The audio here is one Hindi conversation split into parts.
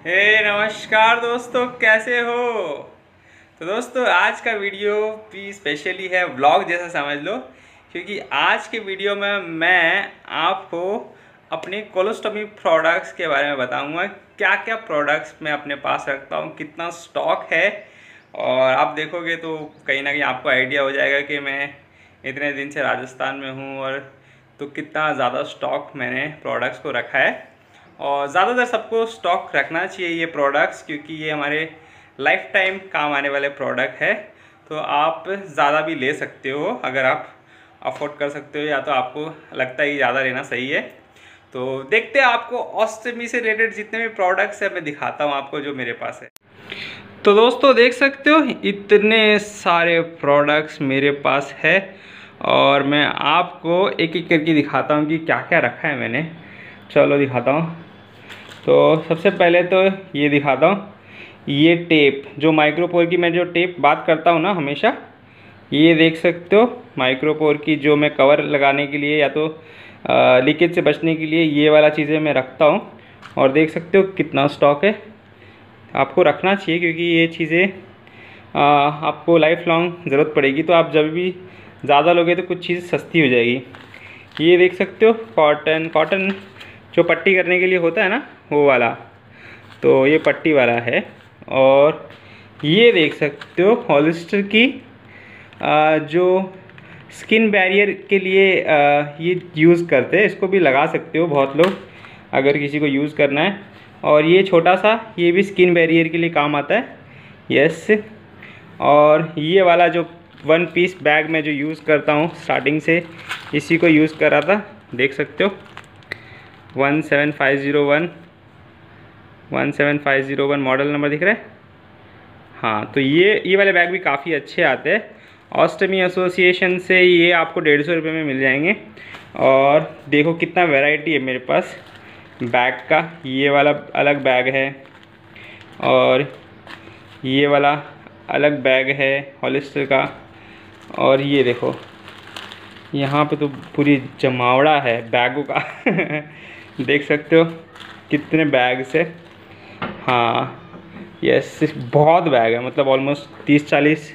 नमस्कार दोस्तों, कैसे हो। तो दोस्तों आज का वीडियो भी स्पेशली है, व्लॉग जैसा समझ लो, क्योंकि आज के वीडियो में मैं आपको अपने कोलोस्टॉमी प्रोडक्ट्स के बारे में बताऊंगा। क्या क्या प्रोडक्ट्स मैं अपने पास रखता हूं, कितना स्टॉक है, और आप देखोगे तो कहीं ना कहीं आपको आइडिया हो जाएगा कि मैं इतने दिन से राजस्थान में हूं और तो कितना ज़्यादा स्टॉक मैंने प्रोडक्ट्स को रखा है। और ज़्यादातर सबको स्टॉक रखना चाहिए ये प्रोडक्ट्स, क्योंकि ये हमारे लाइफ टाइम काम आने वाले प्रोडक्ट है। तो आप ज़्यादा भी ले सकते हो अगर आप अफोर्ड कर सकते हो, या तो आपको लगता है कि ज़्यादा लेना सही है। तो देखते हैं आपको ऑस्टमी से रिलेटेड जितने भी प्रोडक्ट्स हैं मैं दिखाता हूँ आपको जो मेरे पास है। तो दोस्तों देख सकते हो इतने सारे प्रोडक्ट्स मेरे पास है, और मैं आपको एक एक करके दिखाता हूँ कि क्या क्या रखा है मैंने। चलो दिखाता हूँ। तो सबसे पहले तो ये दिखाता हूँ, ये टेप जो माइक्रोपोर की, मैं जो टेप बात करता हूँ ना हमेशा, ये देख सकते हो माइक्रोपोर की, जो मैं कवर लगाने के लिए या तो लीकेज से बचने के लिए ये वाला चीज़ें मैं रखता हूँ। और देख सकते हो कितना स्टॉक है, आपको रखना चाहिए क्योंकि ये चीज़ें आपको लाइफ लॉन्ग ज़रूरत पड़ेगी। तो आप जब भी ज़्यादा लोगे तो कुछ चीज़ सस्ती हो जाएगी। ये देख सकते हो कॉटन जो पट्टी करने के लिए होता है ना, वो वाला, तो ये पट्टी वाला है। और ये देख सकते हो हॉलिस्टर की जो स्किन बैरियर के लिए ये यूज़ करते हैं, इसको भी लगा सकते हो बहुत लोग अगर किसी को यूज़ करना है। और ये छोटा सा, ये भी स्किन बैरियर के लिए काम आता है। यस। और ये वाला जो 1 पीस बैग में जो यूज़ करता हूँ स्टार्टिंग से, इसी को यूज़ कर रहा था। देख सकते हो 17501 मॉडल नंबर दिख रहा है। हाँ, तो ये वाले बैग भी काफ़ी अच्छे आते हैं। ऑस्टमी एसोसिएशन से ये आपको 150 रुपये में मिल जाएंगे। और देखो कितना वैरायटी है मेरे पास बैग का। ये वाला अलग बैग है और ये वाला अलग बैग है हॉलिस्टर का। और ये देखो यहाँ पे तो पूरी जमावड़ा है बैगों का देख सकते हो कितने बैग्स है। हाँ यस, बहुत बैग है, मतलब ऑलमोस्ट 30-40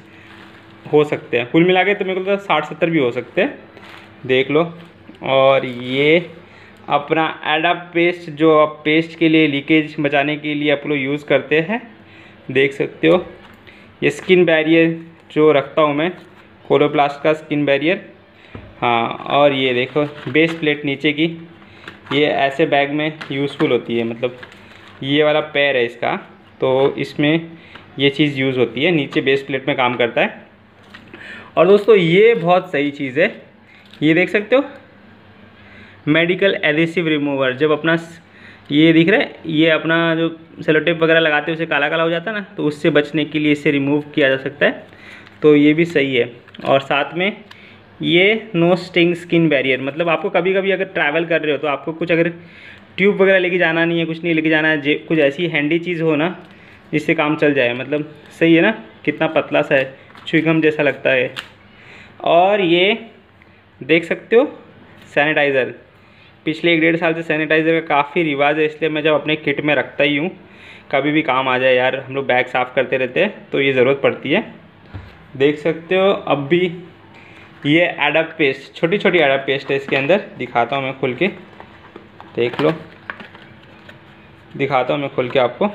हो सकते हैं कुल मिला के, तो मेरे को तो 60-70 भी हो सकते हैं, देख लो। और ये अपना एडाप्ट पेस्ट, जो आप पेस्ट के लिए लीकेज बचाने के लिए आप लोग यूज़ करते हैं, देख सकते हो। ये स्किन बैरियर जो रखता हूँ मैं, कोलोप्लास्ट का स्किन बैरियर। हाँ, और ये देखो बेस प्लेट नीचे की, ये ऐसे बैग में यूज़फुल होती है, मतलब ये वाला पैर है इसका, तो इसमें ये चीज़ यूज़ होती है, नीचे बेस प्लेट में काम करता है। और दोस्तों ये बहुत सही चीज़ है, ये देख सकते हो मेडिकल एडिसिव रिमूवर। जब अपना ये दिख रहा है, ये अपना जो सेलो टेप वगैरह लगाते हैं उसे काला काला हो जाता है ना, तो उससे बचने के लिए इसे रिमूव किया जा सकता है, तो ये भी सही है। और साथ में ये नो स्टिंग स्किन बैरियर, मतलब आपको कभी कभी अगर ट्रैवल कर रहे हो तो आपको कुछ अगर ट्यूब वगैरह लेके जाना नहीं है, कुछ नहीं लेके जाना है, कुछ ऐसी हैंडी चीज़ हो ना जिससे काम चल जाए, मतलब सही है ना। कितना पतला सा है, च्युइंगम जैसा लगता है। और ये देख सकते हो सैनिटाइज़र, पिछले 1-1.5 साल से सैनिटाइज़र का काफ़ी रिवाज है, इसलिए मैं जब अपने किट में रखता ही हूँ, कभी भी काम आ जाए यार, हम लोग बैग साफ़ करते रहते हैं तो ये ज़रूरत पड़ती है। देख सकते हो अब भी ये एडाप्ट पेस्ट, छोटी छोटी एडाप्ट पेस्ट है इसके अंदर, दिखाता हूँ मैं खुल के, देख लो, दिखाता हूँ मैं खुल के आपको।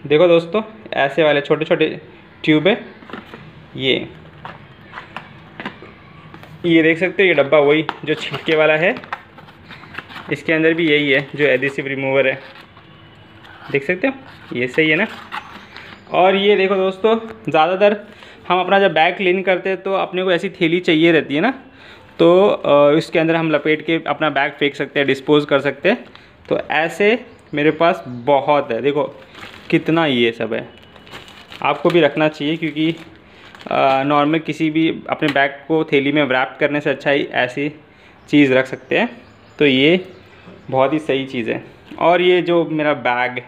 देखो दोस्तों ऐसे वाले छोटे छोटे ट्यूब है, ये देख सकते हो, ये डब्बा वही जो छिलके वाला है, इसके अंदर भी यही है जो एडिसिव रिमूवर है, देख सकते हो, ये सही है ना। और ये देखो दोस्तों, ज़्यादातर हम अपना जब बैग क्लीन करते हैं तो अपने को ऐसी थैली चाहिए रहती है ना, तो इसके अंदर हम लपेट के अपना बैग फेंक सकते हैं, डिस्पोज़ कर सकते हैं। तो ऐसे मेरे पास बहुत है, देखो कितना ये सब है। आपको भी रखना चाहिए क्योंकि नॉर्मल किसी भी अपने बैग को थैली में रैप करने से अच्छा ही ऐसी चीज़ रख सकते हैं, तो ये बहुत ही सही चीज़ है। और ये जो मेरा बैग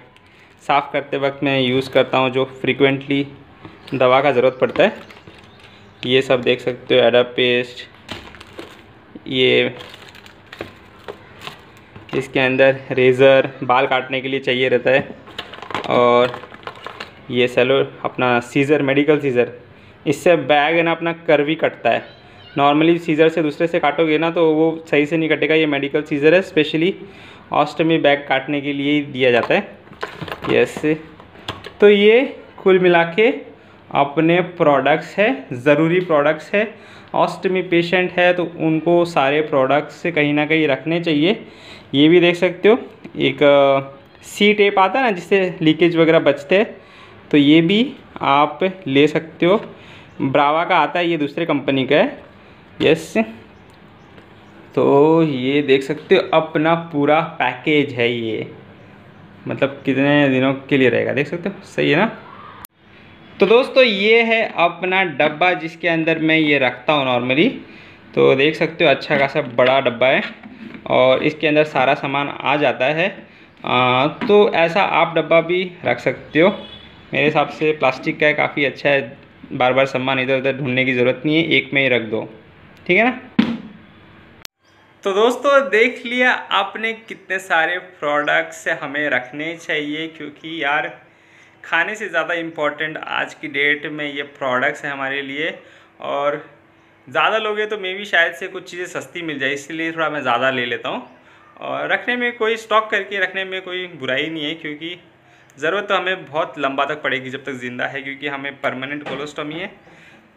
साफ़ करते वक्त मैं यूज़ करता हूँ, जो फ्रीक्वेंटली दवा का ज़रूरत पड़ता है, ये सब देख सकते हो एडाप्ट पेस्ट, ये इसके अंदर रेज़र बाल काटने के लिए चाहिए रहता है, और ये सेलो अपना सीज़र, मेडिकल सीज़र, इससे बैग है ना अपना कर्वी कटता है। नॉर्मली सीज़र से दूसरे से काटोगे ना तो वो सही से नहीं कटेगा। ये मेडिकल सीज़र है, स्पेशली ऑस्टमी बैग काटने के लिए ही दिया जाता है। यस, तो ये कुल मिला के अपने प्रोडक्ट्स है, ज़रूरी प्रोडक्ट्स है। ऑस्टमी पेशेंट है तो उनको सारे प्रोडक्ट्स से कहीं ना कहीं रखने चाहिए। ये भी देख सकते हो, एक सी टेप आता है ना जिससे लीकेज वगैरह बचते हैं, तो ये भी आप ले सकते हो। ब्रावा का आता है, ये दूसरे कंपनी का है। यस, तो ये देख सकते हो अपना पूरा पैकेज है ये, मतलब कितने दिनों के लिए रहेगा, देख सकते हो, सही है ना। तो दोस्तों ये है अपना डब्बा जिसके अंदर मैं ये रखता हूँ नॉर्मली। तो देख सकते हो अच्छा खासा बड़ा डब्बा है और इसके अंदर सारा सामान आ जाता है। तो ऐसा आप डब्बा भी रख सकते हो। मेरे हिसाब से प्लास्टिक का है, काफ़ी अच्छा है, बार बार सामान इधर उधर ढूंढने की ज़रूरत नहीं है, एक में ही रख दो, ठीक है ना। तो दोस्तों देख लिया आपने कितने सारे प्रोडक्ट्स हमें रखने चाहिए, क्योंकि यार खाने से ज़्यादा इम्पोर्टेंट आज की डेट में ये प्रोडक्ट्स हैं हमारे लिए। और ज़्यादा लोगे तो मे भी शायद से कुछ चीज़ें सस्ती मिल जाए, इसलिए थोड़ा मैं ज़्यादा ले लेता हूँ। और रखने में कोई स्टॉक करके रखने में कोई बुराई नहीं है, क्योंकि ज़रूरत तो हमें बहुत लंबा तक पड़ेगी जब तक ज़िंदा है, क्योंकि हमें परमानेंट कोलोस्टॉमी है।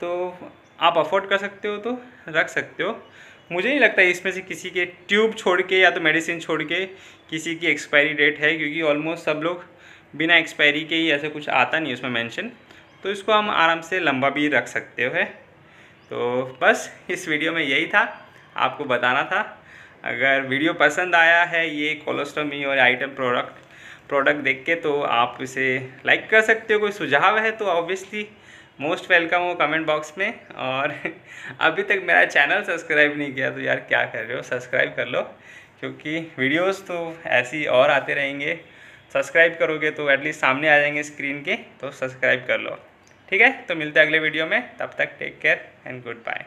तो आप अफोर्ड कर सकते हो तो रख सकते हो। मुझे नहीं लगता इसमें से किसी के ट्यूब छोड़ के या तो मेडिसिन छोड़ के किसी की एक्सपायरी डेट है, क्योंकि ऑलमोस्ट सब लोग बिना एक्सपायरी के ही, ऐसे कुछ आता नहीं उसमें मेंशन, तो इसको हम आराम से लंबा भी रख सकते हो है। तो बस इस वीडियो में यही था, आपको बताना था। अगर वीडियो पसंद आया है ये कोलोस्टॉमी और आइटम प्रोडक्ट देख के, तो आप इसे लाइक कर सकते हो। कोई सुझाव है तो ऑब्वियसली मोस्ट वेलकम हो कमेंट बॉक्स में। और अभी तक मेरा चैनल सब्सक्राइब नहीं किया तो यार क्या कर रहे हो, सब्सक्राइब कर लो, क्योंकि वीडियोस तो ऐसी और आते रहेंगे। सब्सक्राइब करोगे तो एटलीस्ट सामने आ जाएंगे स्क्रीन के, तो सब्सक्राइब कर लो, ठीक है। तो मिलते हैं अगले वीडियो में, तब तक take care and good bye.